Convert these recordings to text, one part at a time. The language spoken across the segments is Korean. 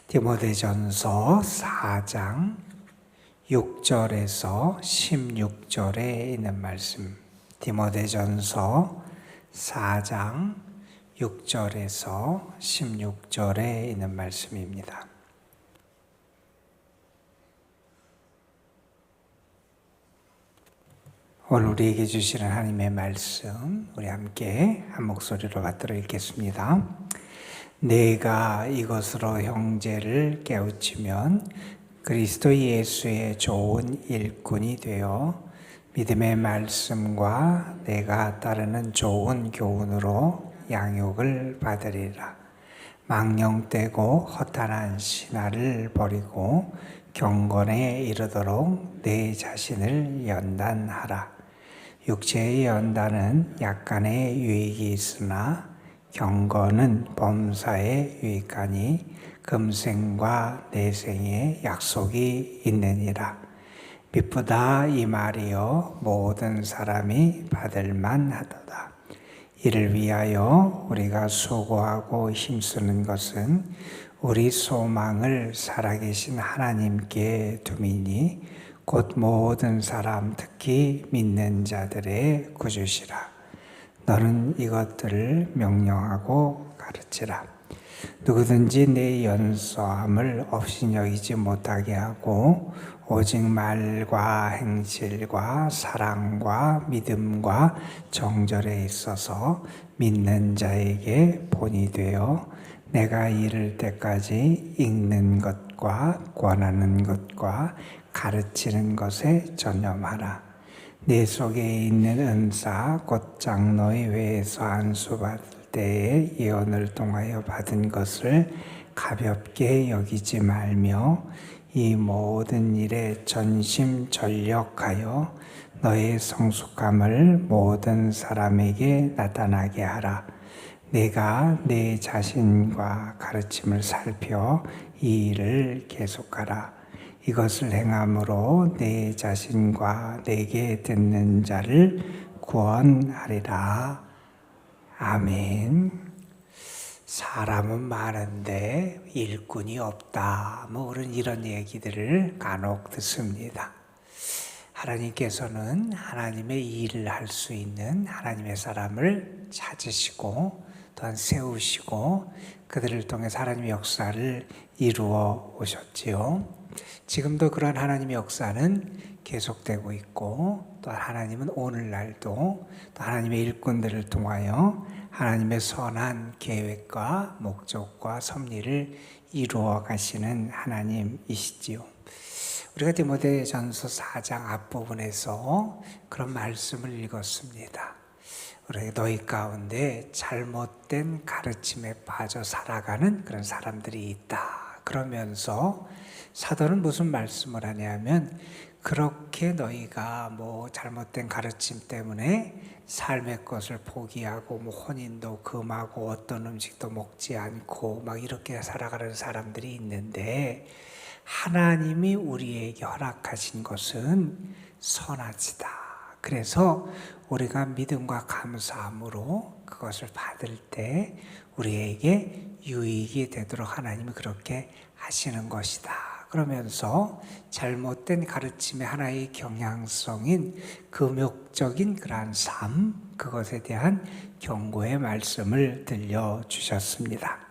디모데전서 4장 6절에서 16절에 있는 말씀. 디모데전서 4장 6절에서 16절에 있는 말씀입니다. 오늘 우리에게 주시는 하나님의 말씀, 우리 함께 한 목소리로 받들어 읽겠습니다. 내가 이것으로 형제를 깨우치면 그리스도 예수의 좋은 일꾼이 되어 믿음의 말씀과 내가 따르는 좋은 교훈으로 양육을 받으리라. 망령되고 허탄한 신화를 버리고 경건에 이르도록 내 자신을 연단하라. 육체의 연단은 약간의 유익이 있으나 경건은 범사에 유익하니 금생과 내생에 약속이 있느니라. 미쁘다 이 말이여 모든 사람이 받을 만하도다. 이를 위하여 우리가 수고하고 힘쓰는 것은 우리 소망을 살아계신 하나님께 둠이니 곧 모든 사람 특히 믿는 자들의 구주시라. 너는 이것들을 명령하고 가르치라. 누구든지 내 연소함을 없이 여기지 못하게 하고 오직 말과 행실과 사랑과 믿음과 정절에 있어서 믿는 자에게 본이 되어 내가 이를 때까지 읽는 것과 권하는 것과 가르치는 것에 전념하라. 내 속에 있는 은사 곧 장로의 회에서 안수받을 때에 예언을 통하여 받은 것을 가볍게 여기지 말며 이 모든 일에 전심전력하여 너의 성숙함을 모든 사람에게 나타나게 하라. 내가 내 자신과 가르침을 살펴 이 일을 계속하라. 이것을 행함으로 내 자신과 내게 듣는 자를 구원하리라. 아멘. 사람은 많은데 일꾼이 없다. 우리는 이런 얘기들을 간혹 듣습니다. 하나님께서는 하나님의 일을 할 수 있는 하나님의 사람을 찾으시고 또한 세우시고 그들을 통해 하나님의 역사를 이루어 오셨지요. 지금도 그런 하나님의 역사는 계속되고 있고 또 하나님은 오늘날도 또 하나님의 일꾼들을 통하여 하나님의 선한 계획과 목적과 섭리를 이루어 가시는 하나님이시지요. 우리가 디모데전서 4장 앞부분에서 그런 말씀을 읽었습니다. 우리 너희 가운데 잘못된 가르침에 빠져 살아가는 그런 사람들이 있다. 그러면서 사도는 무슨 말씀을 하냐면 그렇게 너희가 잘못된 가르침 때문에 삶의 것을 포기하고 혼인도 금하고 어떤 음식도 먹지 않고 이렇게 살아가는 사람들이 있는데 하나님이 우리에게 허락하신 것은 선하지다. 그래서 우리가 믿음과 감사함으로 그것을 받을 때 우리에게 유익이 되도록 하나님이 그렇게 하시는 것이다. 그러면서 잘못된 가르침의 하나의 경향성인 금욕적인 그러한 삶, 그것에 대한 경고의 말씀을 들려주셨습니다.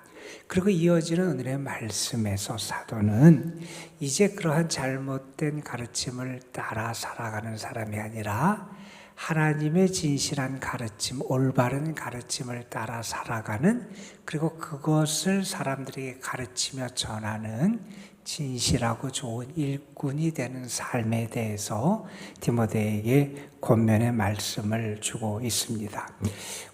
그리고 이어지는 오늘의 말씀에서 사도는 이제 그러한 잘못된 가르침을 따라 살아가는 사람이 아니라 하나님의 진실한 가르침, 올바른 가르침을 따라 살아가는 그리고 그것을 사람들에게 가르치며 전하는 진실하고 좋은 일꾼이 되는 삶에 대해서 디모데에게 권면의 말씀을 주고 있습니다.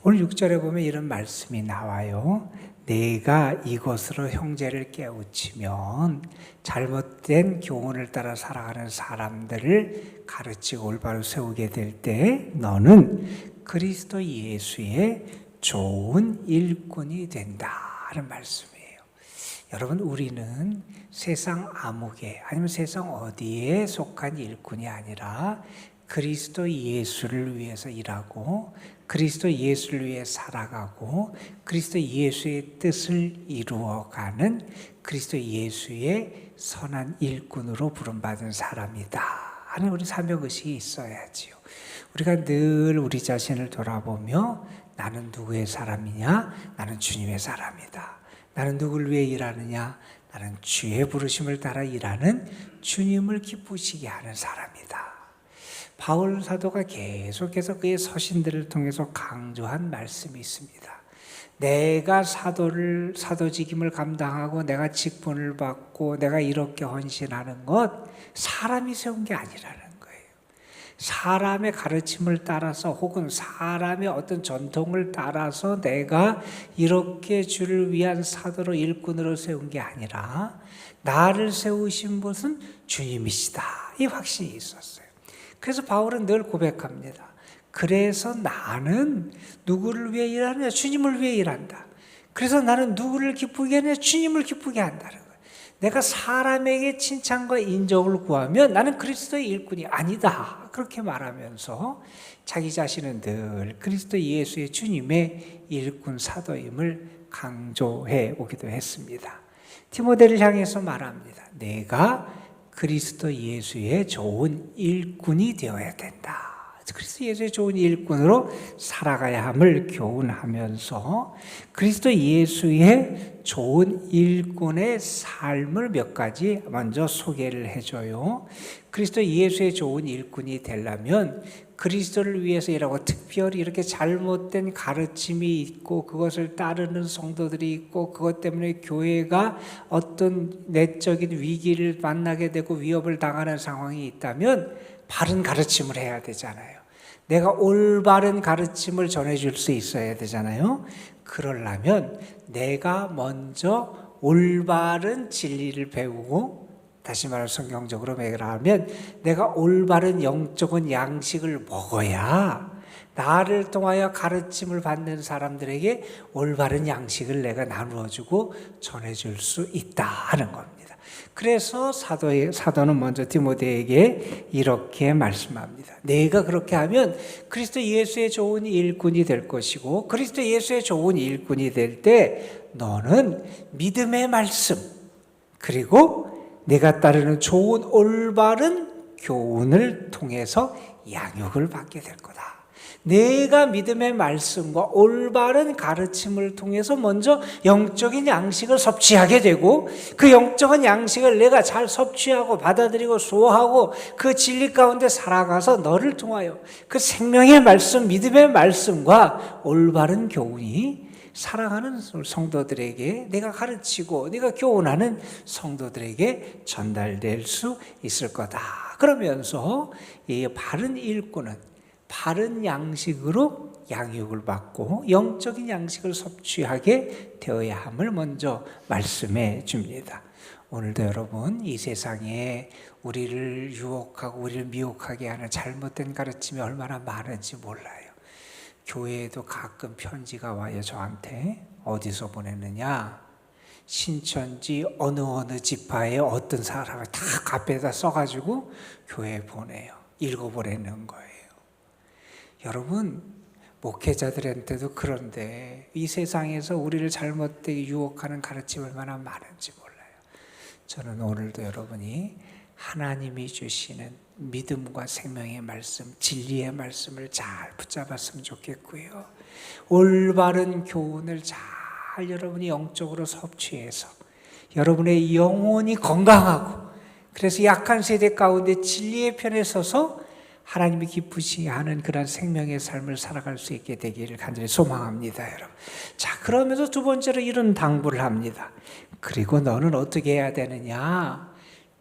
오늘 6절에 보면 이런 말씀이 나와요. 내가 이것으로 형제를 깨우치면 잘못된 교훈을 따라 살아가는 사람들을 가르치고 올바로 세우게 될 때 너는 그리스도 예수의 좋은 일꾼이 된다는 말씀이에요. 여러분, 우리는 세상 아무개 아니면 세상 어디에 속한 일꾼이 아니라 그리스도 예수를 위해서 일하고 그리스도 예수를 위해 살아가고 그리스도 예수의 뜻을 이루어가는 그리스도 예수의 선한 일꾼으로 부름받은 사람이다 하는 우리 사명의식이 있어야지요. 우리가 늘 우리 자신을 돌아보며 나는 누구의 사람이냐? 나는 주님의 사람이다. 나는 누구를 위해 일하느냐? 나는 주의 부르심을 따라 일하는 주님을 기쁘시게 하는 사람이다. 바울 사도가 계속해서 그의 서신들을 통해서 강조한 말씀이 있습니다. 내가 사도직임을 감당하고 내가 직분을 받고 내가 이렇게 헌신하는 것 사람이 세운 게 아니라는 거예요. 사람의 가르침을 따라서 혹은 사람의 어떤 전통을 따라서 내가 이렇게 주를 위한 사도로 일꾼으로 세운 게 아니라 나를 세우신 분은 주님이시다. 이 확신이 있었어요. 그래서 바울은 늘 고백합니다. 그래서 나는 누구를 위해 일하느냐? 주님을 위해 일한다. 그래서 나는 누구를 기쁘게 하느냐? 주님을 기쁘게 한다는 거예요. 내가 사람에게 칭찬과 인정을 구하면 나는 그리스도의 일꾼이 아니다. 그렇게 말하면서 자기 자신은 늘 그리스도 예수의 주님의 일꾼 사도임을 강조해 오기도 했습니다. 디모데를 향해서 말합니다. 내가 그리스도 예수의 좋은 일꾼이 되어야 된다. 그리스도 예수의 좋은 일꾼으로 살아가야 함을 교훈하면서 그리스도 예수의 좋은 일꾼의 삶을 몇 가지 먼저 소개를 해줘요. 그리스도 예수의 좋은 일꾼이 되려면 그리스도를 위해서 일하고 특별히 이렇게 잘못된 가르침이 있고 그것을 따르는 성도들이 있고 그것 때문에 교회가 어떤 내적인 위기를 만나게 되고 위협을 당하는 상황이 있다면 바른 가르침을 해야 되잖아요. 내가 올바른 가르침을 전해줄 수 있어야 되잖아요. 그러려면 내가 먼저 올바른 진리를 배우고 다시 말해 성경적으로 말하면 내가 올바른 영적인 양식을 먹어야 나를 통하여 가르침을 받는 사람들에게 올바른 양식을 내가 나누어주고 전해줄 수 있다 하는 겁니다. 그래서 사도는 먼저 디모데에게 이렇게 말씀합니다. 내가 그렇게 하면 그리스도 예수의 좋은 일꾼이 될 것이고 그리스도 예수의 좋은 일꾼이 될 때 너는 믿음의 말씀 그리고 내가 따르는 좋은 올바른 교훈을 통해서 양육을 받게 될 거다. 내가 믿음의 말씀과 올바른 가르침을 통해서 먼저 영적인 양식을 섭취하게 되고 그 영적인 양식을 내가 잘 섭취하고 받아들이고 소화하고 그 진리 가운데 살아가서 너를 통하여 그 생명의 말씀, 믿음의 말씀과 올바른 교훈이 사랑하는 성도들에게 내가 가르치고 내가 교훈하는 성도들에게 전달될 수 있을 거다. 그러면서 이 바른 일꾼은 바른 양식으로 양육을 받고 영적인 양식을 섭취하게 되어야 함을 먼저 말씀해 줍니다. 오늘도 여러분 이 세상에 우리를 유혹하고 우리를 미혹하게 하는 잘못된 가르침이 얼마나 많은지 몰라요. 교회에도 가끔 편지가 와요. 저한테. 어디서 보내느냐? 신천지 어느 지파의 어떤 사람을 다 앞에다 써가지고 교회에 보내요. 읽어보라는 거예요. 여러분 목회자들한테도 그런데 이 세상에서 우리를 잘못되게 유혹하는 가르침이 얼마나 많은지 몰라요. 저는 오늘도 여러분이 하나님이 주시는 믿음과 생명의 말씀, 진리의 말씀을 잘 붙잡았으면 좋겠고요. 올바른 교훈을 잘 여러분이 영적으로 섭취해서 여러분의 영혼이 건강하고 그래서 약한 세대 가운데 진리의 편에 서서 하나님이 기쁘시게 하는 그런 생명의 삶을 살아갈 수 있게 되기를 간절히 소망합니다, 여러분. 자, 그러면서 두 번째로 이런 당부를 합니다. 그리고 너는 어떻게 해야 되느냐?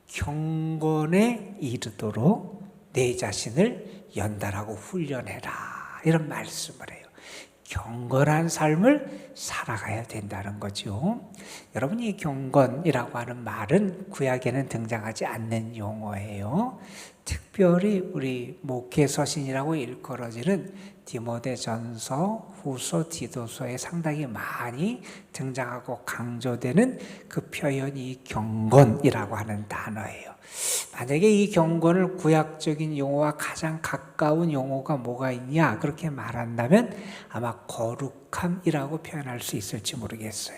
경건에 이르도록 내 자신을 연달하고 훈련해라. 이런 말씀을 해요. 경건한 삶을 살아가야 된다는 거죠. 여러분, 이 경건이라고 하는 말은 구약에는 등장하지 않는 용어예요. 특별히 우리 목회 서신이라고 일컬어지는 디모데전서, 후서, 디도서에 상당히 많이 등장하고 강조되는 그 표현이 경건이라고 하는 단어예요. 만약에 이 경건을 구약적인 용어와 가장 가까운 용어가 뭐가 있냐 그렇게 말한다면 아마 거룩함이라고 표현할 수 있을지 모르겠어요.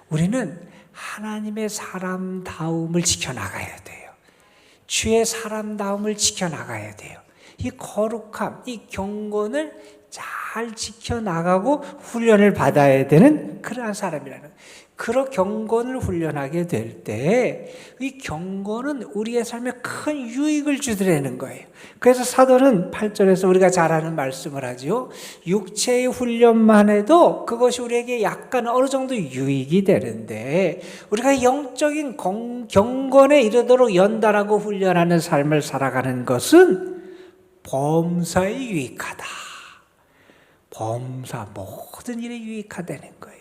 우리는 하나님의 사람다움을 지켜나가야 돼요. 주의 사람다움을 지켜나가야 돼요. 이 거룩함, 이 경건을 잘 지켜나가고 훈련을 받아야 되는 그러한 사람이라는 거예요. 그런 경건을 훈련하게 될 때 이 경건은 우리의 삶에 큰 유익을 주더라는 거예요. 그래서 사도는 8절에서 우리가 잘 아는 말씀을 하죠. 육체의 훈련만 해도 그것이 우리에게 약간 어느 정도 유익이 되는데 우리가 영적인 경건에 이르도록 연달하고 훈련하는 삶을 살아가는 것은 범사에 유익하다. 범사 모든 일에 유익하다는 거예요.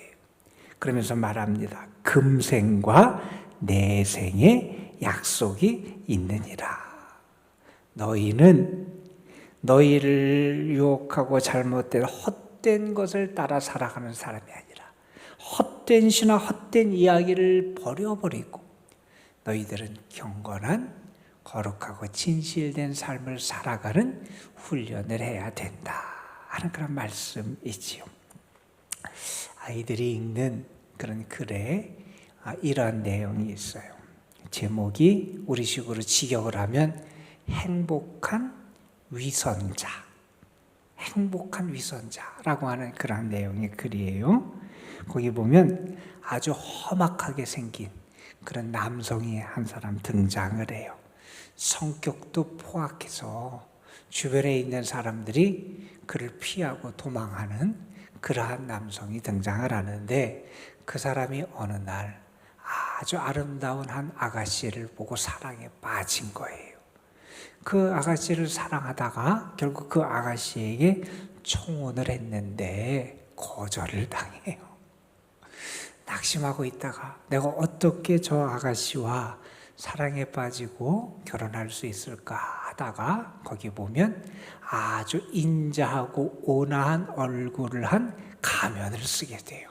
그러면서 말합니다. 금생과 내생의 약속이 있느니라. 너희는 너희를 유혹하고 잘못된 헛된 것을 따라 살아가는 사람이 아니라 헛된 신화 헛된 이야기를 버려버리고 너희들은 경건한 거룩하고 진실된 삶을 살아가는 훈련을 해야 된다 하는 그런 말씀이지요. 아이들이 읽는 그런 글에 이러한 내용이 있어요. 제목이 우리식으로 직역을 하면 행복한 위선자, 행복한 위선자라고 하는 그런 내용의 글이에요. 거기 보면 아주 험악하게 생긴 그런 남성이 한 사람 등장을 해요. 성격도 포악해서 주변에 있는 사람들이 그를 피하고 도망하는 그러한 남성이 등장을 하는데 그 사람이 어느 날 아주 아름다운 한 아가씨를 보고 사랑에 빠진 거예요. 그 아가씨를 사랑하다가 결국 그 아가씨에게 청혼을 했는데 거절을 당해요. 낙심하고 있다가 내가 어떻게 저 아가씨와 사랑에 빠지고 결혼할 수 있을까 하다가 거기 보면 아주 인자하고 온화한 얼굴을 한 가면을 쓰게 돼요.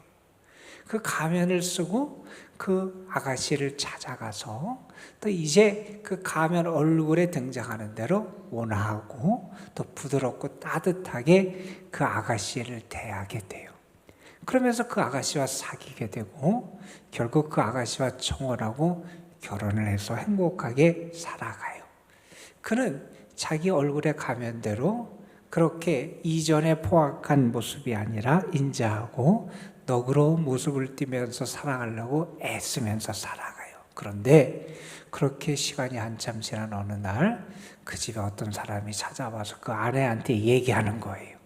그 가면을 쓰고 그 아가씨를 찾아가서 또 이제 그 가면 얼굴에 등장하는 대로 온화하고 또 부드럽고 따뜻하게 그 아가씨를 대하게 돼요. 그러면서 그 아가씨와 사귀게 되고 결국 그 아가씨와 청혼하고 결혼을 해서 행복하게 살아가요. 그는 자기 얼굴의 가면대로 그렇게 이전의 포악한 모습이 아니라 인자하고 너그러운 모습을 띠면서 살아가려고 애쓰면서 살아가요. 그런데 그렇게 시간이 한참 지난 어느 날 그 집에 어떤 사람이 찾아와서 그 아내한테 얘기하는 거예요.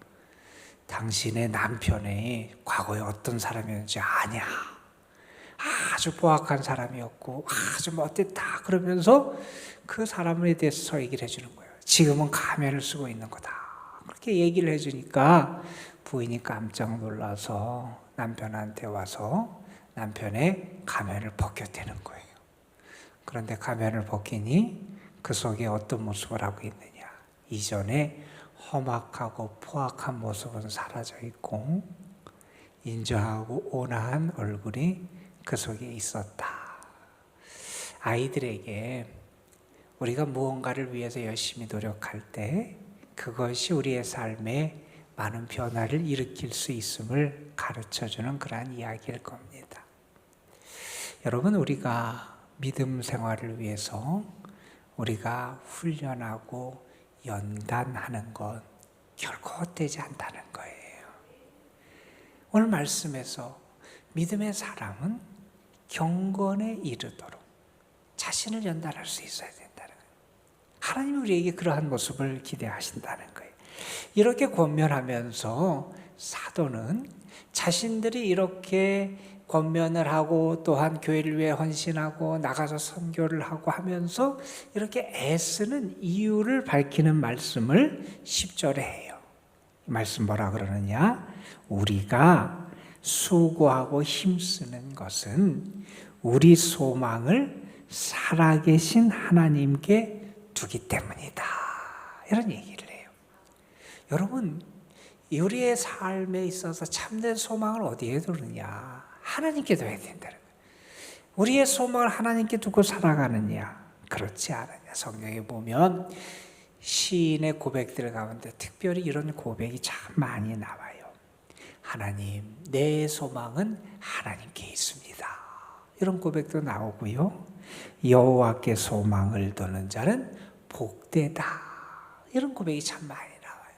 당신의 남편이 과거에 어떤 사람이었는지 아냐? 아주 포악한 사람이었고 아주 못됐다 그러면서 그 사람에 대해서 얘기를 해주는 거예요. 지금은 가면을 쓰고 있는 거다. 그렇게 얘기를 해주니까 부인이 깜짝 놀라서 남편한테 와서 남편의 가면을 벗겨대는 거예요. 그런데 가면을 벗기니 그 속에 어떤 모습을 하고 있느냐. 이전에 험악하고 포악한 모습은 사라져 있고 인자하고 온화한 얼굴이 그 속에 있었다. 아이들에게 우리가 무언가를 위해서 열심히 노력할 때 그것이 우리의 삶에 많은 변화를 일으킬 수 있음을 가르쳐주는 그러한 이야기일 겁니다. 여러분, 우리가 믿음 생활을 위해서 우리가 훈련하고 연단하는 것 결코 헛되지 않다는 거예요. 오늘 말씀에서 믿음의 사람은 경건에 이르도록 자신을 연단할 수 있어야 된다는 거예요. 하나님이 우리에게 그러한 모습을 기대하신다는 거예요. 이렇게 권면하면서 사도는 자신들이 이렇게 권면을 하고 또한 교회를 위해 헌신하고 나가서 선교를 하고 하면서 이렇게 애쓰는 이유를 밝히는 말씀을 10절에 해요. 이 말씀 뭐라 그러느냐? 우리가 수고하고 힘쓰는 것은 우리 소망을 살아계신 하나님께 두기 때문이다. 이런 얘기를 해요. 여러분, 우리의 삶에 있어서 참된 소망을 어디에 두느냐? 하나님께 둬야 된다는 거예요. 우리의 소망을 하나님께 두고 살아가느냐? 그렇지 않느냐. 성경에 보면 시인의 고백들 가운데 특별히 이런 고백이 참 많이 나와요. 하나님, 내 소망은 하나님께 있습니다. 이런 고백도 나오고요. 여호와께 소망을 두는 자는 복되다. 이런 고백이 참 많이 나와요.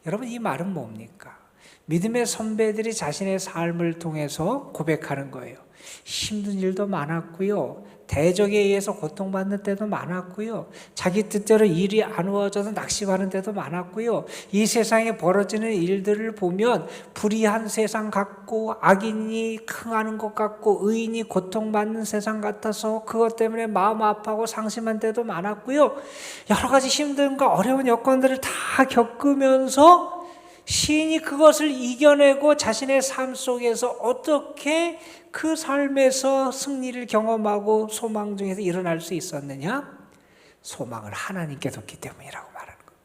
여러분, 이 말은 뭡니까? 믿음의 선배들이 자신의 삶을 통해서 고백하는 거예요. 힘든 일도 많았고요. 대적에 의해서 고통받는 때도 많았고요. 자기 뜻대로 일이 안 이루어져서 낙심하는 때도 많았고요. 이 세상에 벌어지는 일들을 보면 불의한 세상 같고 악인이 흥하는 것 같고 의인이 고통받는 세상 같아서 그것 때문에 마음 아파하고 상심한 때도 많았고요. 여러 가지 힘든과 어려운 여건들을 다 겪으면서 시인이 그것을 이겨내고 자신의 삶 속에서 어떻게 그 삶에서 승리를 경험하고 소망 중에서 일어날 수 있었느냐? 소망을 하나님께 뒀기 때문이라고 말하는 거예요.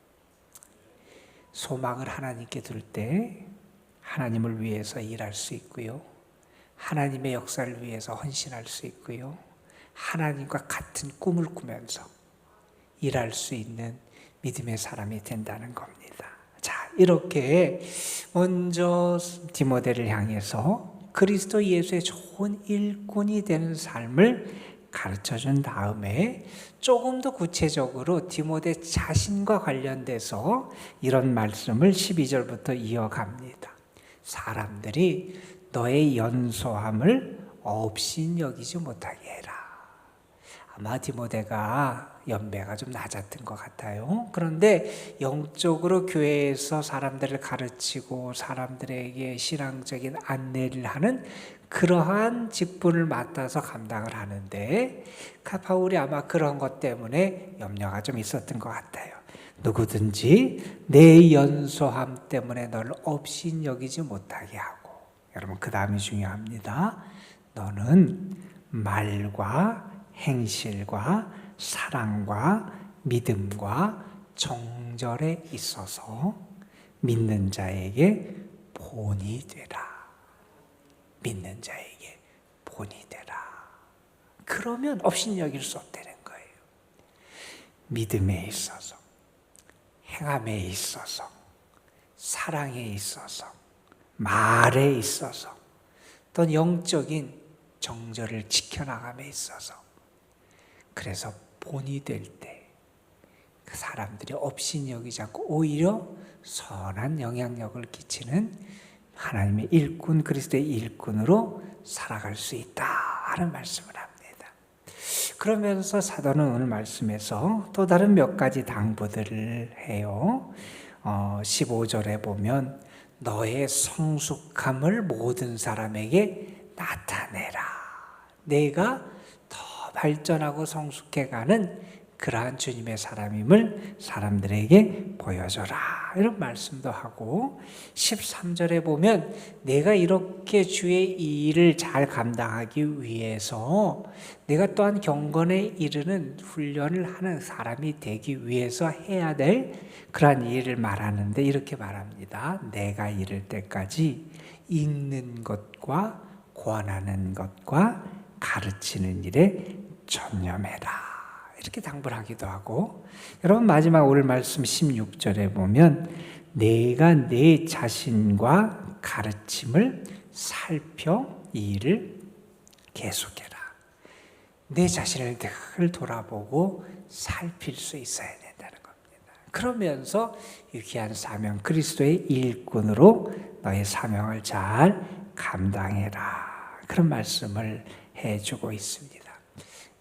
소망을 하나님께 둘 때 하나님을 위해서 일할 수 있고요. 하나님의 역사를 위해서 헌신할 수 있고요. 하나님과 같은 꿈을 꾸면서 일할 수 있는 믿음의 사람이 된다는 겁니다. 자, 이렇게 먼저 디모데를 향해서 그리스도 예수의 좋은 일꾼이 되는 삶을 가르쳐준 다음에 조금 더 구체적으로 디모데 자신과 관련돼서 이런 말씀을 12절부터 이어갑니다. 사람들이 너의 연소함을 없인 여기지 못하게 해라. 아마 디모데가 연배가 좀 낮았던 것 같아요. 그런데 영적으로 교회에서 사람들을 가르치고 사람들에게 신앙적인 안내를 하는 그러한 직분을 맡아서 감당을 하는데 바울이 아마 그런 것 때문에 염려가 좀 있었던 것 같아요. 누구든지 내 연소함 때문에 너를 없인 여기지 못하게 하고, 여러분 그 다음이 중요합니다. 너는 말과 행실과 사랑과 믿음과 정절에 있어서 믿는 자에게 본이 되라. 믿는 자에게 본이 되라. 그러면 업신여길 수 없다는 거예요. 믿음에 있어서, 행함에 있어서, 사랑에 있어서, 말에 있어서, 또 영적인 정절을 지켜나감에 있어서, 그래서 본이 될 때 그 사람들이 업신여기지 않고 오히려 선한 영향력을 끼치는 하나님의 일꾼, 그리스도의 일꾼으로 살아갈 수 있다 하는 말씀을 합니다. 그러면서 사도는 오늘 말씀에서 또 다른 몇 가지 당부들을 해요. 15절에 보면 너의 성숙함을 모든 사람에게 나타내라. 내가 더 발전하고 성숙해가는 그러한 주님의 사람임을 사람들에게 보여줘라. 이런 말씀도 하고 13절에 보면 내가 이렇게 주의 일을 잘 감당하기 위해서 내가 또한 경건에 이르는 훈련을 하는 사람이 되기 위해서 해야 될 그러한 일을 말하는데 이렇게 말합니다. 내가 이를 때까지 읽는 것과 권하는 것과 가르치는 일에 전념해라. 이렇게 당부를 하기도 하고, 여러분 마지막 오늘 말씀 16절에 보면 내가 내 자신과 가르침을 살펴 이 일을 계속해라. 내 자신을 늘 돌아보고 살필 수 있어야 된다는 겁니다. 그러면서 유기한 사명, 그리스도의 일꾼으로 너의 사명을 잘 감당해라. 그런 말씀을 해주고 있습니다.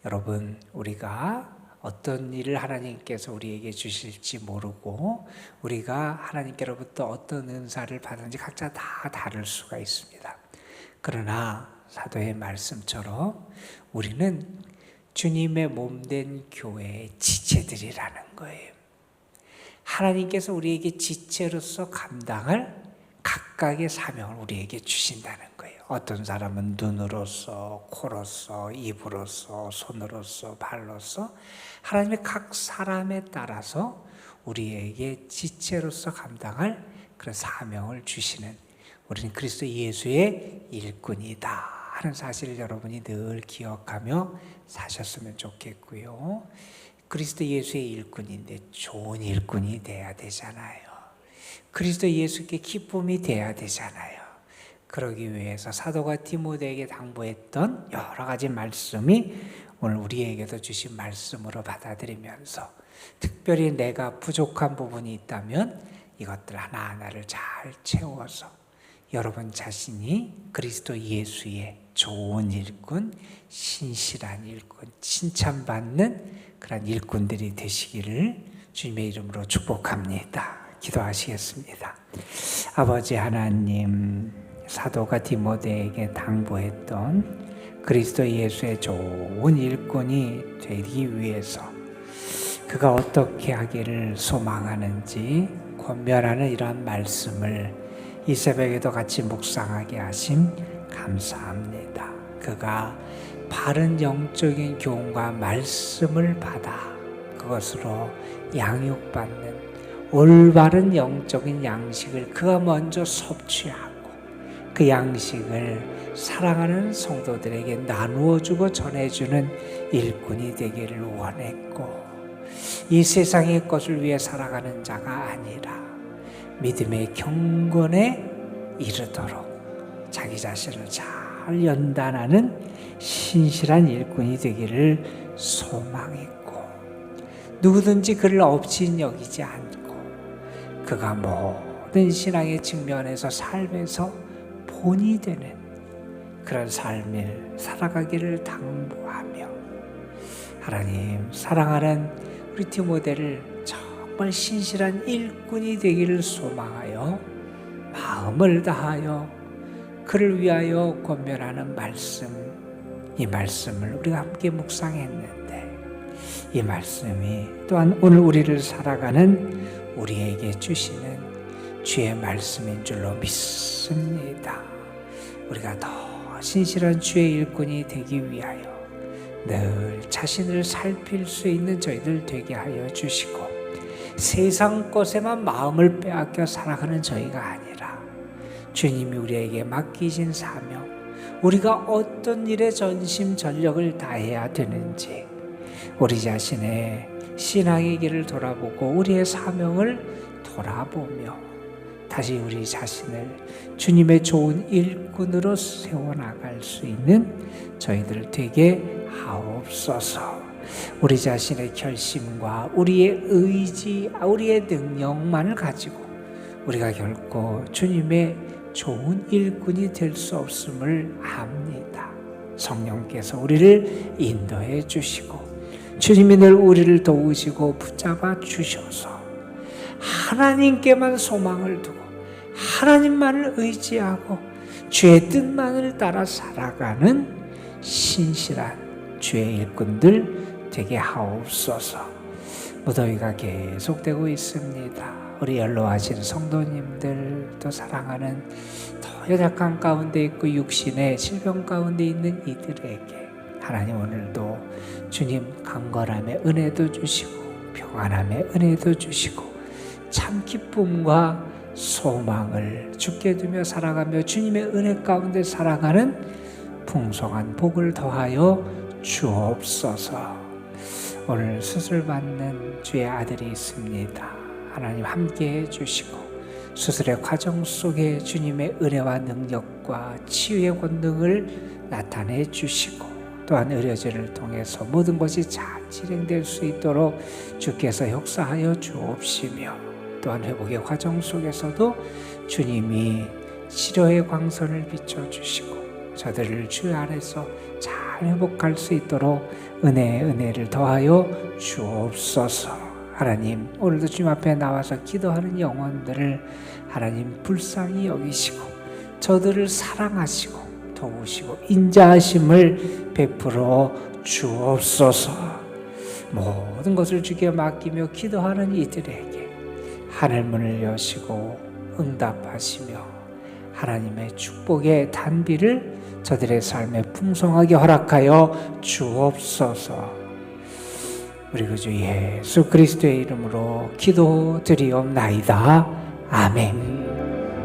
여러분, 우리가 어떤 일을 하나님께서 우리에게 주실지 모르고 우리가 하나님께로부터 어떤 은사를 받은지 각자 다 다를 수가 있습니다. 그러나 사도의 말씀처럼 우리는 주님의 몸된 교회의 지체들이라는 거예요. 하나님께서 우리에게 지체로서 감당할 각각의 사명을 우리에게 주신다는 거예요. 어떤 사람은 눈으로서, 코로서, 입으로서, 손으로서, 발로서 하나님의 각 사람에 따라서 우리에게 지체로서 감당할 그런 사명을 주시는 우리는 그리스도 예수의 일꾼이다 하는 사실을 여러분이 늘 기억하며 사셨으면 좋겠고요. 그리스도 예수의 일꾼인데 좋은 일꾼이 돼야 되잖아요. 그리스도 예수께 기쁨이 돼야 되잖아요. 그러기 위해서 사도가 디모데에게 당부했던 여러 가지 말씀이 오늘 우리에게도 주신 말씀으로 받아들이면서 특별히 내가 부족한 부분이 있다면 이것들 하나하나를 잘 채워서 여러분 자신이 그리스도 예수의 좋은 일꾼, 신실한 일꾼, 칭찬받는 그런 일꾼들이 되시기를 주님의 이름으로 축복합니다. 기도하시겠습니다. 아버지 하나님, 사도가 디모데에게 당부했던 그리스도 예수의 좋은 일꾼이 되기 위해서 그가 어떻게 하기를 소망하는지 권면하는 이러한 말씀을 이 새벽에도 같이 묵상하게 하심 감사합니다. 그가 바른 영적인 교훈과 말씀을 받아 그것으로 양육받는 올바른 영적인 양식을 그가 먼저 섭취하고 그 양식을 사랑하는 성도들에게 나누어주고 전해주는 일꾼이 되기를 원했고, 이 세상의 것을 위해 살아가는 자가 아니라 믿음의 경건에 이르도록 자기 자신을 잘 연단하는 신실한 일꾼이 되기를 소망했고, 누구든지 그를 없이 여기지 않고 그가 모든 신앙의 측면에서 삶에서 본이 되는 그런 삶을 살아가기를 당부하며, 하나님 사랑하는 우리 디모데를 정말 신실한 일꾼이 되기를 소망하여 마음을 다하여 그를 위하여 권면하는 말씀, 이 말씀을 우리가 함께 묵상했는데 이 말씀이 또한 오늘 우리를 살아가는 우리에게 주시는 주의 말씀인 줄로 믿습니다. 우리가 더 신실한 주의 일꾼이 되기 위하여 늘 자신을 살필 수 있는 저희들 되게 하여 주시고, 세상 것에만 마음을 빼앗겨 살아가는 저희가 아니라 주님이 우리에게 맡기신 사명, 우리가 어떤 일에 전심전력을 다해야 되는지 우리 자신의 신앙의 길을 돌아보고 우리의 사명을 돌아보며 다시 우리 자신을 주님의 좋은 일꾼으로 세워나갈 수 있는 저희들 되게 하옵소서. 우리 자신의 결심과 우리의 의지, 우리의 능력만을 가지고 우리가 결코 주님의 좋은 일꾼이 될 수 없음을 압니다. 성령께서 우리를 인도해 주시고 주님이 늘 우리를 도우시고 붙잡아 주셔서 하나님께만 소망을 두고 하나님만을 의지하고 주의 뜻만을 따라 살아가는 신실한 주의 일꾼들 되게 하옵소서. 무더위가 계속되고 있습니다. 우리 연로하신 성도님들, 또 사랑하는 더 연약한 가운데 있고 육신의 질병 가운데 있는 이들에게 하나님 오늘도 주님 강건함의 은혜도 주시고 평안함의 은혜도 주시고 참 기쁨과 소망을 주께 두며 살아가며 주님의 은혜 가운데 살아가는 풍성한 복을 더하여 주옵소서. 오늘 수술받는 주의 아들이 있습니다. 하나님 함께해 주시고 수술의 과정 속에 주님의 은혜와 능력과 치유의 권능을 나타내 주시고, 또한 의료진을 통해서 모든 것이 잘 진행될 수 있도록 주께서 역사하여 주옵시며, 또한 회복의 과정 속에서도 주님이 치료의 광선을 비춰주시고 저들을 주 안에서 잘 회복할 수 있도록 은혜를 더하여 주옵소서. 하나님 오늘도 주님 앞에 나와서 기도하는 영혼들을 하나님 불쌍히 여기시고 저들을 사랑하시고 도우시고 인자하심을 베풀어 주옵소서. 모든 것을 주께 맡기며 기도하는 이들에게 하늘문을 여시고 응답하시며 하나님의 축복의 단비를 저들의 삶에 풍성하게 허락하여 주옵소서. 우리 구주 예수 그리스도의 이름으로 기도드리옵나이다. 아멘.